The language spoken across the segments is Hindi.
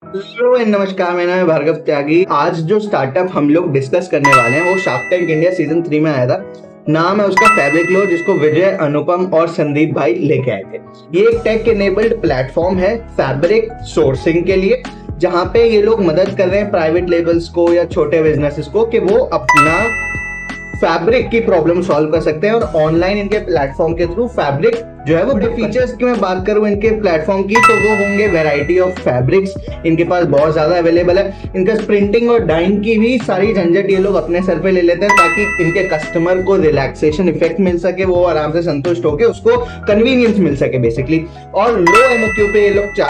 हेलो एंड नमस्कार, मेरा नाम है भार्गव त्यागी। आज जो स्टार्टअप हम लोग डिस्कस करने वाले हैं वो शार्क टैंक इंडिया सीजन 3 में आया था। नाम है उसका फैब्रिकलो, जिसको विजय, अनुपम और संदीप भाई लेके आए थे। ये एक टेक एनेबल्ड प्लेटफॉर्म है फैब्रिक सोर्सिंग के लिए, जहां पे ये लोग मदद कर रहे हैं प्राइवेट लेबल्स को या छोटे बिजनेसेस को कि वो अपना फैब्रिक की प्रॉब्लम सॉल्व कर सकते हैं। और ऑनलाइन इनके प्लेटफॉर्म के थ्रू फैब्रिक जो है वो फीचर्स की मैं बात करूं इनके प्लेटफॉर्म की, तो वो होंगे वैरायटी ऑफ फैब्रिक्स इनके पास बहुत ज्यादा अवेलेबल है। इनका प्रिंटिंग और डाइंग की भी सारी झंझट ये लोग अपने सर पे ले लेते हैं, ताकि इनके कस्टमर को रिलैक्सेशन इफेक्ट मिल सके, वो आराम से संतुष्ट होकर उसको कन्वीनियंस मिल सके बेसिकली। और लो एमओक्यू पे ये लोग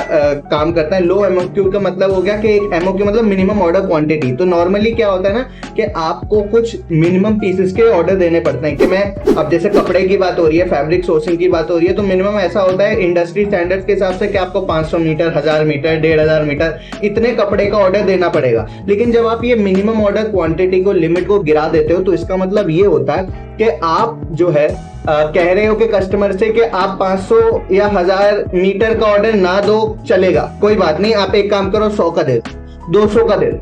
काम करते हैं। लो एमओक्यू का मतलब हो गया कि एक एमओक्यू मतलब मिनिमम ऑर्डर क्वांटिटी। तो नॉर्मली क्या होता है ना कि आपको कुछ मिनिमम पीसेस के ऑर्डर देने पड़ते हैं। कि मैं अब जैसे कपड़े की बात हो रही है, फैब्रिक सोर्सिंग की बात हो रही है, तो मिनिमम ऐसा होता है इंडस्ट्री स्टैंडर्ड्स के हिसाब से कि आपको 500 मीटर, 1000 मीटर, 1500 मीटर इतने कपड़े का ऑर्डर देना पड़ेगा। लेकिन जब आप ये मिनिमम ऑर्डर क्वांटिटी को, लिमिट को गिरा देते हो, तो इसका मतलब ये होता है कि आप जो है कह रहे हो कि कस्टमर से कि आप 500 या 1000 मीटर का ऑर्डर ना दो, चलेगा, कोई बात नहीं, आप एक काम करो, 100 का दे, 200 का दे।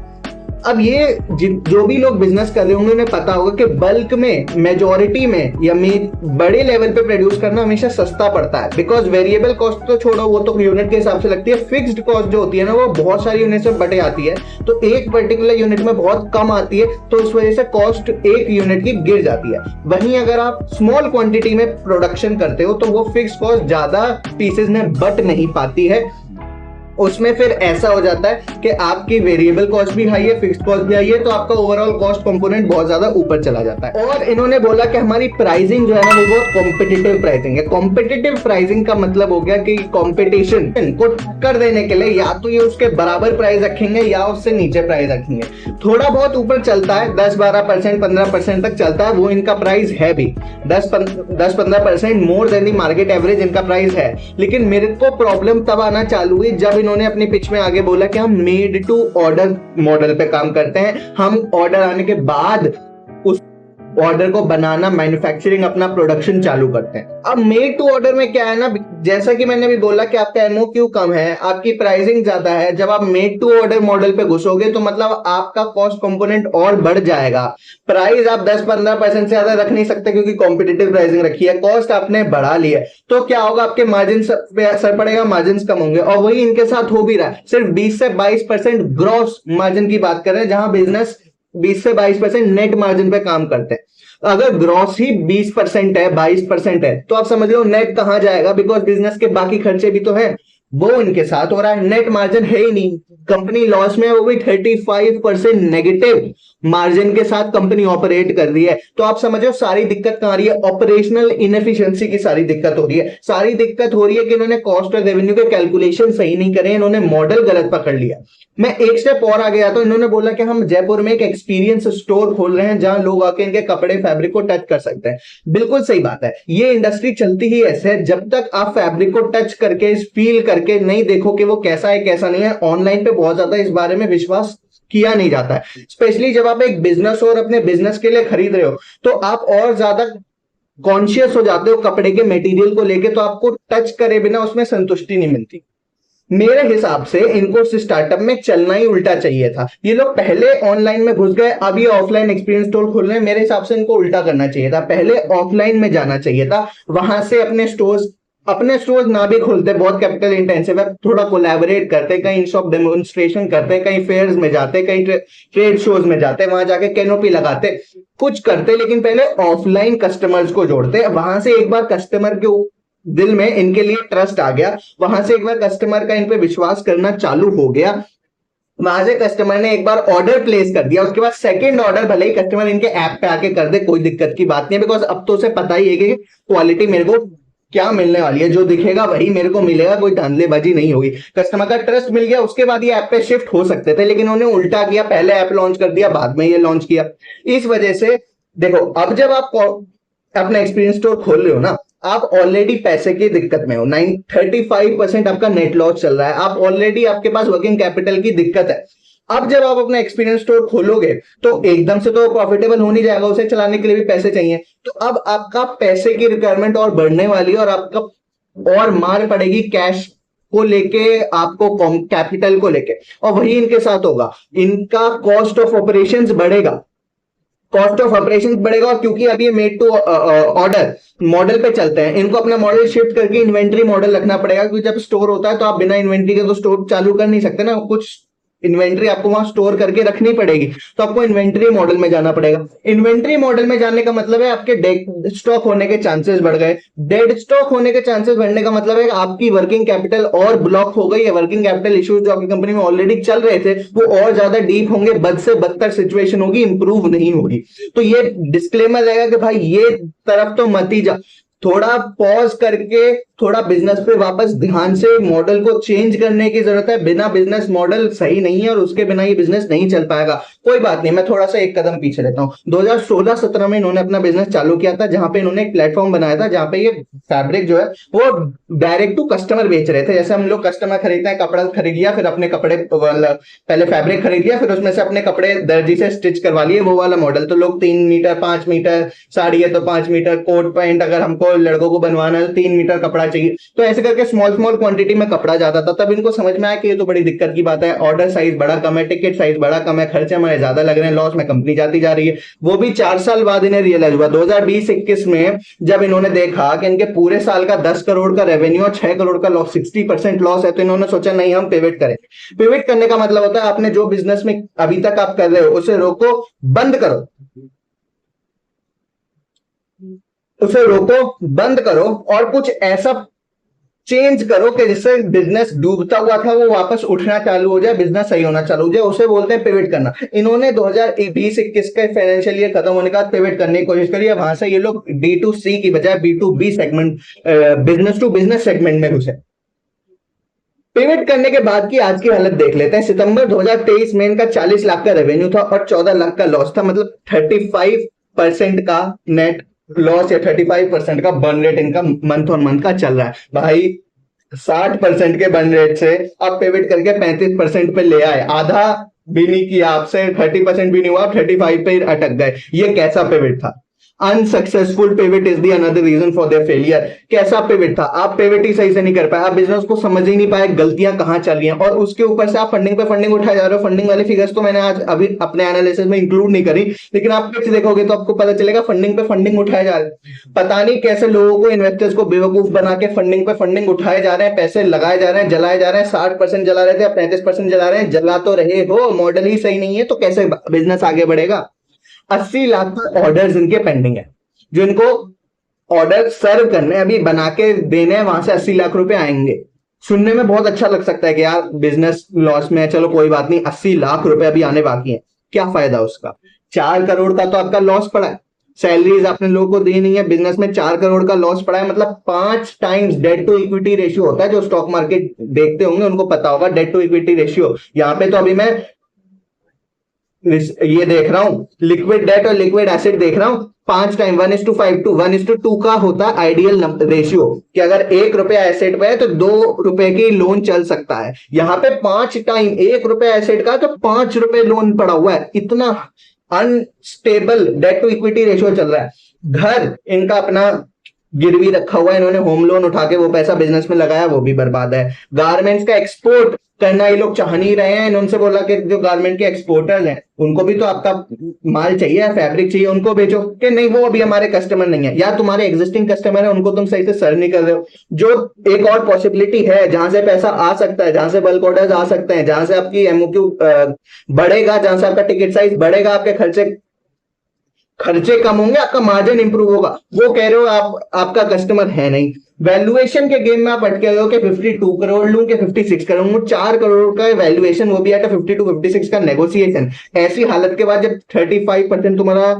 अब ये जो भी लोग बिजनेस कर रहे होंगे उन्हें पता होगा कि बल्क में, मेजोरिटी में या बड़े लेवल पे प्रोड्यूस करना हमेशा सस्ता पड़ता है। बिकॉज वेरिएबल कॉस्ट तो छोड़ो, वो तो यूनिट के हिसाब से लगती है। फिक्स्ड कॉस्ट जो होती है ना, वो बहुत सारी यूनिट से बटे आती है, तो एक पर्टिकुलर यूनिट में बहुत कम आती है, तो उस वजह से कॉस्ट एक यूनिट की गिर जाती है। वहीं अगर आप स्मॉल क्वांटिटी में प्रोडक्शन करते हो तो वो फिक्स कॉस्ट ज्यादा पीसेस में बट नहीं पाती है। उसमें फिर ऐसा हो जाता है कि आपकी वेरिएबल कॉस्ट भी हाई है, फिक्स्ड कॉस्ट भी हाई है, तो आपका ओवरऑल कॉस्ट कंपोनेंट बहुत ज्यादा ऊपर चला जाता है। और इन्होंने बोला कि हमारी प्राइसिंग जो है ना, वो बहुत कॉम्पिटिटिव प्राइसिंग है। कॉम्पिटिटिव प्राइसिंग का मतलब हो गया कि कॉम्पिटिशन को टक्कर देने के लिए या तो ये उसके बराबर प्राइस रखेंगे या उससे नीचे प्राइस रखेंगे। थोड़ा बहुत ऊपर चलता है, 10-12%, 15% तक चलता है, वो इनका प्राइस है भी। 10-15% more than the market average इनका प्राइस है। लेकिन मेरे को प्रॉब्लम तब आना चालू हुई जब इन्होंने अपनी पिच में आगे बोला कि हम मेड टू ऑर्डर मॉडल पे काम करते हैं। हम ऑर्डर आने के बाद उस ऑर्डर को बनाना, मैन्युफैक्चरिंग, अपना प्रोडक्शन चालू करते हैं। अब मेड टू ऑर्डर में क्या है ना, जैसा कि मैंने भी बोला कि आपका एमओक्यू कम है, आपकी प्राइसिंग ज्यादा है। जब आप मेड टू ऑर्डर मॉडल पे घुसोगे तो मतलब आपका कॉस्ट कंपोनेंट और बढ़ जाएगा। प्राइस आप 10-15% से ज्यादा रख नहीं सकते, क्योंकि कॉम्पिटिटिव प्राइसिंग रखी है, कॉस्ट आपने बढ़ा ली है। तो क्या होगा, आपके मार्जिन पे असर पड़ेगा, मार्जिन कम होंगे। और वही इनके साथ हो भी रहा है। सिर्फ 20 से 22% ग्रॉस मार्जिन की बात कर रहे हैं, जहां बिजनेस 20 से 22% नेट मार्जिन पे काम करते हैं। अगर ग्रॉस ही 20% है, 22% है, तो आप समझ लो नेट कहां जाएगा। बिकॉज बिजनेस के बाकी खर्चे भी तो है, वो इनके साथ हो रहा है। नेट मार्जिन है ही नहीं, कंपनी लॉस में, वो भी 35% नेगेटिव मार्जिन के साथ कंपनी ऑपरेट कर रही है। तो आप समझो सारी दिक्कत कहां आ रही है, ऑपरेशनल इनएफिशिएंसी की सारी दिक्कत हो रही है। सारी दिक्कत हो रही है कि इन्होंने कॉस्ट और रेवेन्यू के कैलकुलेशन सही नहीं करे, इन्होंने मॉडल गलत पकड़ लिया। मैं एक स्टेप और आ गया, तो इन्होंने बोला कि हम जयपुर में एक एक्सपीरियंस स्टोर खोल रहे हैं, जहां लोग आके इनके कपड़े, फैब्रिक को टच कर सकते हैं। बिल्कुल सही बात है, ये इंडस्ट्री चलती ही ऐसे है, जब तक आप फैब्रिक को टच करके, फील करके नहीं देखो कि वो कैसा है कैसा नहीं है। ऑनलाइन पे बहुत ज्यादा इस बारे में विश्वास किया नहीं जाता है। स्पेशली जब आप एक बिजनेस और अपने बिजनेस के लिए खरीद रहे हो, तो आप और ज्यादा कॉन्शियस हो जाते हो कपड़े के मटेरियल को लेके, तो आपको टच करे बिना उसमें संतुष्टि नहीं मिलती। मेरे हिसाब से इनको स्टार्टअप में चलना ही उल्टा चाहिए था। ये लोग पहले ऑनलाइन में घुस गए, अब ये ऑफलाइन एक्सपीरियंस स्टोर खोल रहे हैं। मेरे हिसाब से इनको उल्टा करना चाहिए था, पहले ऑफलाइन में जाना चाहिए था। वहां से अपने स्टोर्स ना भी खोलते, बहुत कैपिटल इंटेंसिव है, थोड़ा कोलैबोरेट करते, कहीं शॉप डेमोन्स्ट्रेशन करते, कहीं फेयर्स में जाते, कहीं ट्रेड शोज में जाते, वहां जाके कैनोपी लगाते, कुछ करते। लेकिन पहले ऑफलाइन कस्टमर्स को जोड़ते। वहां से एक बार कस्टमर के दिल में इनके लिए ट्रस्ट आ गया, वहां से एक बार कस्टमर का इन पे विश्वास करना चालू हो गया, वहां से कस्टमर ने एक बार ऑर्डर प्लेस कर दिया, उसके बाद सेकंड ऑर्डर भले ही कस्टमर इनके ऐप पे आके कर दे, कोई दिक्कत की बात नहीं है। बिकॉज अब तो उसे पता ही है कि क्वालिटी मेरे को क्या मिलने वाली है, जो दिखेगा वही मेरे को मिलेगा, कोई धांधलेबाजी नहीं होगी। कस्टमर का ट्रस्ट मिल गया, उसके बाद ये ऐप पे शिफ्ट हो सकते थे, लेकिन उन्होंने उल्टा किया, पहले ऐप लॉन्च कर दिया, बाद में ये लॉन्च किया। इस वजह से देखो, अब जब आप अपना एक्सपीरियंस स्टोर खोल रहे हो ना, आप ऑलरेडी पैसे की दिक्कत में हो, 35% आपका नेट लॉस चल रहा है, आप ऑलरेडी, आपके पास वर्किंग कैपिटल की दिक्कत है। अब जब आप अपना एक्सपीरियंस स्टोर खोलोगे तो एकदम से तो प्रॉफिटेबल हो नहीं जाएगा, उसे चलाने के लिए भी पैसे चाहिए। तो अब आपका पैसे की रिक्वायरमेंट और बढ़ने वाली है, और आपका और मार पड़ेगी कैश को लेके, आपको कैपिटल को लेके, और वही इनके साथ होगा। इनका कॉस्ट ऑफ ऑपरेशंस बढ़ेगा, कॉस्ट ऑफ ऑपरेशन बढ़ेगा। और क्योंकि अभी ये मेड टू ऑर्डर मॉडल पे चलते हैं, इनको अपना मॉडल शिफ्ट करके इन्वेंट्री मॉडल रखना पड़ेगा, क्योंकि जब स्टोर होता है तो आप बिना इन्वेंट्री के तो स्टोर चालू कर नहीं सकते ना, कुछ इन्वेंट्री आपको वहां स्टोर करके रखनी पड़ेगी, तो आपको इन्वेंट्री मॉडल में जाना पड़ेगा। इन्वेंट्री मॉडल में जाने का मतलब है आपके डेड स्टॉक होने के चांसेस बढ़ गए। डेड स्टॉक होने के चांसेस बढ़ने का मतलब है आपकी वर्किंग कैपिटल और ब्लॉक हो गई है। वर्किंग कैपिटल इश्यूज जो आपकी कंपनी में ऑलरेडी चल रहे थे वो और ज्यादा डीप होंगे, बद से बदतर सिचुएशन होगी, इंप्रूव नहीं होगी। तो ये डिस्क्लेमर रहेगा कि भाई ये तरफ तो मत ही जा, थोड़ा पॉज करके थोड़ा बिजनेस पे वापस ध्यान से मॉडल को चेंज करने की जरूरत है। बिना बिजनेस मॉडल सही नहीं है और उसके बिना ये बिजनेस नहीं चल पाएगा। कोई बात नहीं, मैं थोड़ा सा एक कदम पीछे लेता हूँ। 2016-17 में इन्होंने अपना बिजनेस चालू किया था, जहां पे इन्होंने एक प्लेटफॉर्म बनाया था जहां पे ये फैब्रिक जो है वो डायरेक्ट टू कस्टमर बेच रहे थे। जैसे हम लोग कस्टमर खरीदते हैं, कपड़ा खरीद लिया, फिर अपने कपड़े पहले फैब्रिक खरीद लिया, फिर उसमें से अपने कपड़े दर्जी से स्टिच करवा लिए, वो वाला मॉडल। तो लोग 3 मीटर 5 मीटर साड़ी है तो 5 मीटर, कोट पैंट अगर हमको लड़कों को बनवाना है तो 3 मीटर कपड़ा चाहिए, तो ऐसे करके स्मॉल स्मॉल क्वांटिटी में कपड़ा जाता था। तब इनको समझ में आया कि ये तो बड़ी दिक्कत की बात है, ऑर्डर साइज बड़ा कम है, टिकट साइज बड़ा कम है, खर्चे हमारे ज्यादा लग रहे हैं, लॉस में कंपनी जाती जा रही है। वो भी 4 साल बाद इन्हें रियलाइज हुआ, 2020-21 में, जब इन्होंने देखा कि इनके पूरे साल का 10 करोड़ का रेवेन्यू और 6 करोड़ का लॉस, 60% लॉस है, तो इन्होंने सोचा नहीं हम पिवट करें। पिवट करने का मतलब होता है आपने जो बिजनेस में अभी तक आप कर रहे हो उसे रोको, बंद करो, उसे रोको बंद करो और कुछ ऐसा चेंज करो कि जिससे बिजनेस डूबता हुआ था वो वापस उठना चालू हो जाए, बिजनेस सही होना चालू हो जाए। उसे बोलते हैं पिवट करना। इन्होंने 2020-21 का फाइनेंशियल ईयर खत्म होने के बाद पिवट करने की कोशिश करी है। वहां से ये लोग D2C की बजाय B2B segment, business to business segment में घुसे। पिवट करने के बाद की आज की हालत देख लेते हैं। सितंबर 2023 में इनका 40 लाख का रेवेन्यू था और 14 लाख का लॉस था, मतलब 35% का नेट लॉस या 35% का बर्न रेट इनका मंथ ऑन मंथ का चल रहा है। भाई 60% के बर्न रेट से अब पिवट करके 35% पे ले आए, आधा भी नहीं किया आपसे, 30% भी नहीं हुआ, 35 पे अटक गए। ये कैसा पिवट था? Unsuccessful pivot is the another reason for their failure. कैसा पिवट था? आप पिवट ही सही से नहीं कर पाए, आप बिजनेस को समझ ही नहीं पाए, गलतियां कहां चल रही हैं, और उसके ऊपर से आप फंडिंग पे फंडिंग उठाए जा रहे हो। फंडिंग वाली फिगर्स तो मैंने आज अभी अपने एनालिसिस में इंक्लूड नहीं करी, लेकिन आप फिर से देखोगे तो आपको पता चलेगा फंडिंग पे फंडिंग उठाए जा रहे हैं। पता नहीं कैसे लोगों को, इन्वेस्टर्स को बेवकूफ बना के फंडिंग पे फंडिंग उठाए जा रहे हैं, पैसे लगाए जा रहे हैं, जलाए जा रहे हैं। 60% जला रहे थे, 35% जला रहे हैं। जला तो रहे हो, मॉडल ही सही नहीं है तो कैसे बिजनेस आगे बढ़ेगा? 80 लाख का ऑर्डर्स इनके पेंडिंग है, जो इनको ऑर्डर सर्व करने अभी बना के देने हैं, वहां से 80 लाख रुपए आएंगे। सुनने में बहुत अच्छा लग सकता है कि यार बिजनेस लॉस में है, चलो कोई बात नहीं, 80 लाख रुपए अभी आने बाकी हैं, क्या फायदा उसका? 4 करोड़ का तो आपका लॉस पड़ा है, सैलरीज आपने लोगों को दी नहीं है, बिजनेस में 4 करोड़ का लॉस पड़ा है। मतलब 5 times debt to equity ratio होता है। जो स्टॉक मार्केट देखते होंगे उनको पता होगा डेट टू इक्विटी रेशियो। यहां पे तो अभी मैं ये देख रहा हूं, लिक्विड डेट और लिक्विड एसेट देख रहा हूं, 5 टाइम 1:5 1:2 का होता है आइडियल रेशियो, कि अगर 1 रुपया एसेट पे है तो 2 रुपए की लोन चल सकता है। यहां पे 5 टाइम 1 रुपया एसेट का तो 5 रुपए लोन पड़ा हुआ है। इतना unstable debt to equity ratio चल रहा है। घर इनका अपना गिरवी रखा हुआ है, इन्होंने होम लोन उठा के वो पैसा बिजनेस में लगाया, वो भी बर्बाद है। गारमेंट्स का एक्सपोर्ट करना ये लोग चाह नहीं रहे हैं। इन्होंने बोला कि जो गारमेंट के एक्सपोर्टर्स हैं उनको भी तो आपका माल चाहिए, फैब्रिक चाहिए, उनको बेचो। कि नहीं, वो अभी हमारे कस्टमर नहीं है, या तुम्हारे एग्जिस्टिंग कस्टमर है उनको तुम सही से सर्व नहीं कर रहे हो। जो एक और पॉसिबिलिटी है जहां से पैसा आ सकता है, जहां से बल्क ऑर्डर्स आ सकते हैं, जहां से आपकी एमओक्यू बढ़ेगा, जहां से आपका टिकट साइज बढ़ेगा, आपके खर्चे कम होंगे, आपका मार्जिन इंप्रूव होगा, वो कह रहे हो आपका कस्टमर है नहीं। वैल्यूएशन के गेम में आप अटके हो कि 52 करोड़ लूं कि 56 करोड़ लूं, 4 करोड़ का वैल्यूएशन, वो भी एट 52-56 का नेगोशिएशन। ऐसी हालत के बाद जब 35% तुम्हारा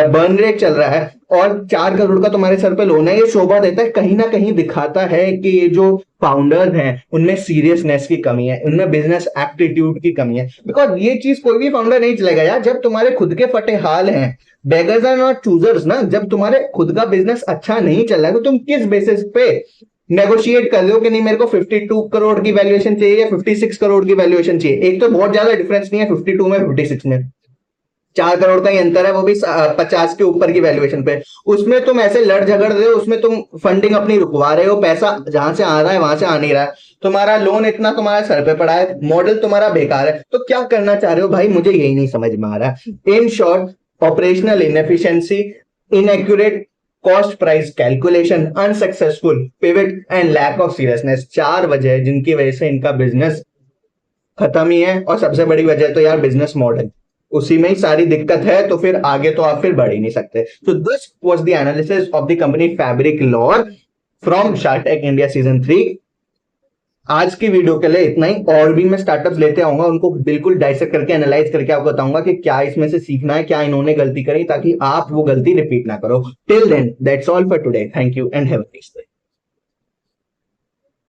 बर्न रेट चल रहा है और 4 करोड़ का तुम्हारे सर पे लोन है, ये शोभा देता है, कहीं ना कहीं दिखाता है कि ये जो फाउंडर्स हैं उनमें सीरियसनेस की कमी है, उनमें बिजनेस एप्टीट्यूड की कमी है। बिकॉज ये चीज कोई भी फाउंडर नहीं चलेगा यार, जब तुम्हारे खुद के फटे हाल हैं, बेगर्स आर नॉट चूजर्स ना। जब तुम्हारे खुद का बिजनेस अच्छा नहीं चल रहा है तो तुम किस बेसिस पे नेगोशिएट कर रहे हो कि नहीं मेरे को 52 करोड़ की वैल्यूएशन चाहिए या 56 करोड़ की वैल्यूएशन चाहिए? एक तो बहुत ज्यादा डिफरेंस नहीं है 52 में 56 में। 4 करोड़ का ही अंतर है, वो भी 50 के ऊपर की वैल्यूएशन पे। उसमें तुम ऐसे लड़ झगड़ रहे हो, उसमें तुम फंडिंग अपनी रुकवा रहे हो, पैसा जहां से आ रहा है वहां से आ नहीं रहा है, तुम्हारा लोन इतना तुम्हारे सर पे पड़ा है, मॉडल तुम्हारा बेकार है, तो क्या करना चाह रहे हो भाई, मुझे यही नहीं समझ में आ रहा है। In short, operational inefficiency, inaccurate cost price calculation, unsuccessful pivot and lack of seriousness, 4 वजह है जिनकी वजह से इनका बिजनेस खत्म ही है। और सबसे बड़ी वजह तो यार बिजनेस मॉडल, उसी में ही सारी दिक्कत है, तो फिर आगे तो आप फिर बढ़ ही नहीं सकते। तो this was the analysis of the company Fabriclore from Shark Tank India season 3। आज की वीडियो के लिए इतना ही, और भी मैं स्टार्टअप्स लेते आऊंगा, उनको बिल्कुल डाइसेक्ट करके एनालाइज करके आपको बताऊंगा कि क्या इसमें से सीखना है, क्या इन्होंने गलती करी, ताकि आप वो गलती रिपीट ना करो। Till then that's all for today, thank you and have a nice day.